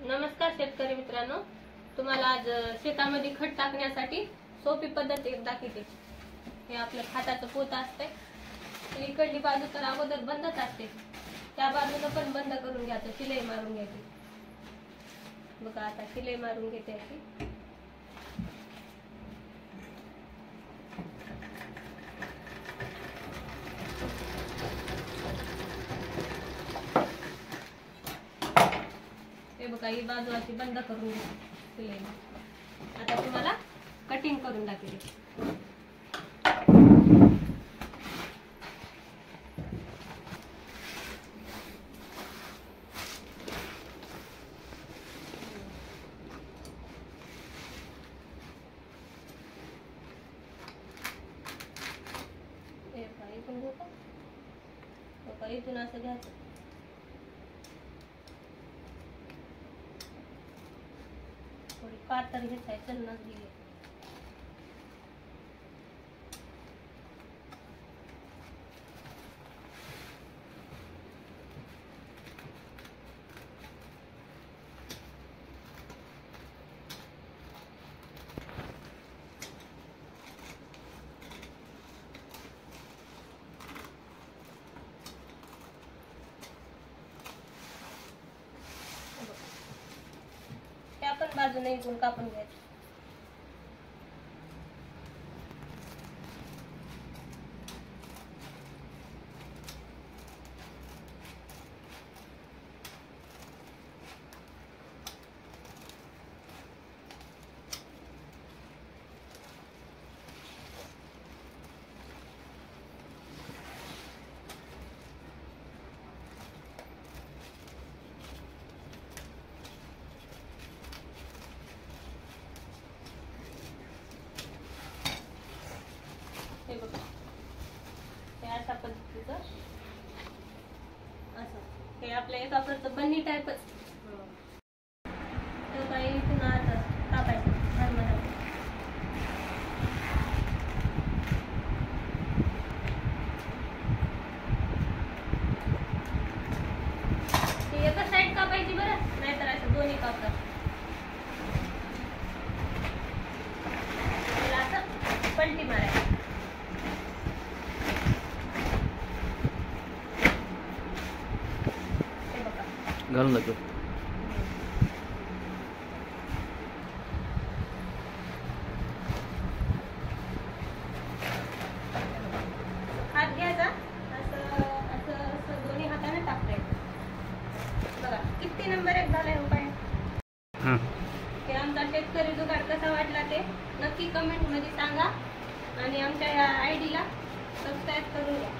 नमस्कार शेतकरी मित्रांनो, तुम्हाला आज शेतामध्ये खत टाकण्यासाठी सोपी पद्धत एक दाखवते। हे आपलं खताचं पोत असते, इकडली बाजू तर अगोदर बंदच असते, त्या बाजूला पण बंद करून घ्यायचं, शिलाई मारून घ्यायची। बघा आता शिलाई मारून घेते अशी। हे बघा ही बाजू अशी बंद करून घ्यायची शिलाई। आता तुम्हाला कटिंग करून दाखवते। इथून असं घ्यायचं, थोडी पातळ घ्यायचं नसली बाजूने इथून कापून घ्यायचं। अशा पद्धतीचं असं हे आपल्या एका प्रकारचं बन्नी टाईपच। तो काही इथून आता कापायचं एका साईड कापायची बरं, नाहीतर असं दोन्ही कापतात। असं पलटी मारायची। घालून दाखव। हात घ्यायचा, असं असं असं दोन्ही हाताने टाकायचं। बघा किती नंबर एक झालाय हो पाय। हे आमचा शेतकरी जुगाड कसा वाटला ते नक्की कमेंट मध्ये सांगा आणि आमच्या या आयडीला सबस्क्राईब करून घ्या।